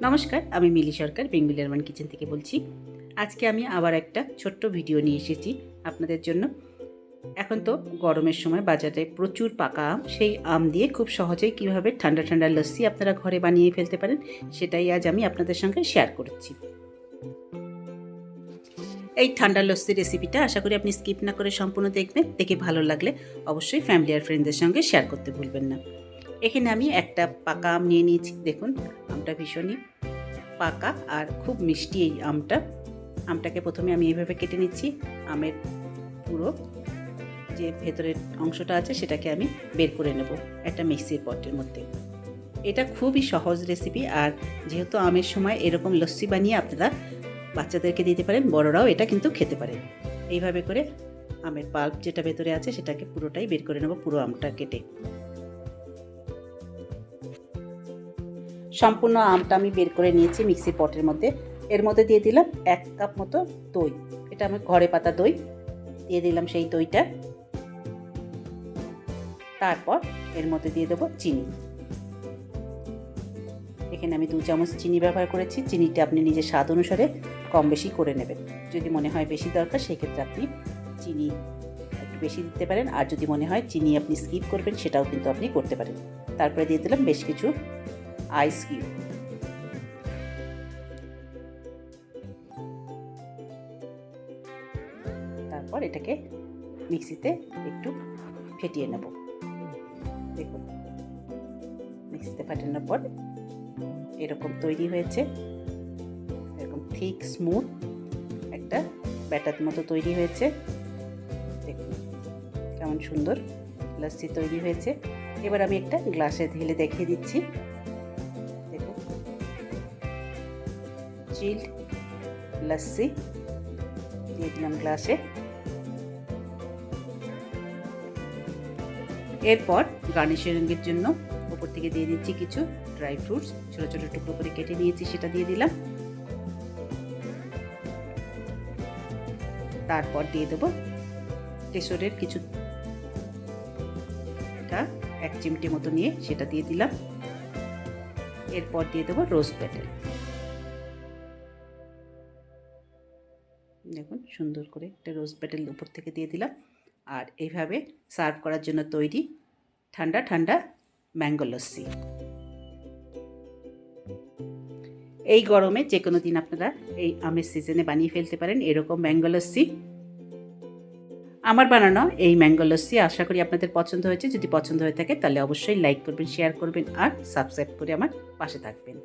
নমস্কার, আমি মিলি সরকার Bengali urban kitchen থেকে বলছি। আজকে আমি আবার একটা ছোট্ট ভিডিও নিয়ে এসেছি আপনাদের জন্য। এখন তো গরমের সময় বাজারে প্রচুর পাকা আম, সেই আম দিয়ে খুব সহজেই কীভাবে ঠান্ডা ঠান্ডা লস্যি আপনারা ঘরে বানিয়ে ফেলতে পারেন, সেটাই আজ আমি আপনাদের সঙ্গে শেয়ার করছি। এই ঠান্ডা লস্যি রেসিপিটা আশা করি আপনি স্কিপ না করে সম্পূর্ণ দেখবেন। দেখে ভালো লাগলে অবশ্যই ফ্যামিলি আর ফ্রেন্ডদের সঙ্গে শেয়ার করতে ভুলবেন না। এখানে আমি একটা পাকা আম নিয়ে নিয়েছি। দেখুন, আমটা ভীষণই পাকা আর খুব মিষ্টি এই আমটাকে প্রথমে আমি এইভাবে কেটে নিচ্ছি। আমের পুরো যে ভেতরের অংশটা আছে সেটাকে আমি বের করে নেব একটা মিক্সির পটের মধ্যে। এটা খুবই সহজ রেসিপি, আর যেহেতু আমের সময় এরকম লস্যি বানিয়ে আপনারা বাচ্চাদেরকে দিতে পারেন, বড়রাও এটা কিন্তু খেতে পারেন। এইভাবে করে আমের পাল্প যেটা ভেতরে আছে সেটাকে পুরোটাই বের করে নেব, পুরো আমটা কেটে। সম্পূর্ণ আমটা আমি বের করে নিয়েছি মিক্সির পটের মধ্যে। এর মধ্যে দিয়ে দিলাম 1 কাপ মতো দই। এটা আমি ঘরে পাতা দই দিয়ে দিলাম, সেই দইটা। তারপর এর মধ্যে দিয়ে দেবো চিনি। এখানে আমি 2 চামচ চিনি ব্যবহার করেছি। চিনিটা আপনি নিজের স্বাদ অনুসারে কম বেশি করে নেবেন। যদি মনে হয় বেশি দরকার সেক্ষেত্রে আপনি চিনি একটু বেশি দিতে পারেন, আর যদি মনে হয় চিনি আপনি স্কিপ করবেন সেটাও কিন্তু আপনি করতে পারেন। তারপরে দিয়ে দিলাম বেশ কিছু আইস কিউব। তারপর এটাকে মিক্সিতে একটু ফেটিয়ে নেব। দেখুন, মিক্সিতে ফাটানোর পর এরকম তৈরি হয়েছে। এরকম ঠিক স্মুথ একটা ব্যাটার মতো তৈরি হয়েছে। দেখুন কেমন সুন্দর লস্যি তৈরি হয়েছে। এবার আমি একটা গ্লাসে ঢেলে দেখিয়ে দিচ্ছি। দেখুন, চিল্ড লস্যি দিয়ে দিলাম গ্লাসে। এরপর গার্নিশিংয়ের জন্য উপর থেকে দিয়ে দিচ্ছি কিছু ড্রাই ফ্রুটস, ছোট ছোট টুকরো করে কেটে নিয়েছি, সেটা দিয়ে দিলাম। তারপর দিয়ে দেবো কেশরের কিছুটা 1 চিমটি মতো নিয়ে সেটা দিয়ে দিলাম। এরপর দিয়ে দেবো রোজ পেটাল। দেখুন সুন্দর করে একটা রোজ পেটাল উপর থেকে দিয়ে দিলাম। আর এইভাবে সার্ভ করার জন্য তৈরি ঠান্ডা ঠান্ডা ম্যাঙ্গো লস্যি। এই গরমে যে কোনো দিন আপনারা এই আমের সিজনে বানিয়ে ফেলতে পারেন এরকম ম্যাঙ্গো লস্যি। আমার বানানো এই ম্যাঙ্গো লস্যি আশা করি আপনাদের পছন্দ হয়েছে। যদি পছন্দ হয়ে থাকে তাহলে অবশ্যই লাইক করবেন, শেয়ার করবেন আর সাবস্ক্রাইব করে আমার পাশে থাকবেন।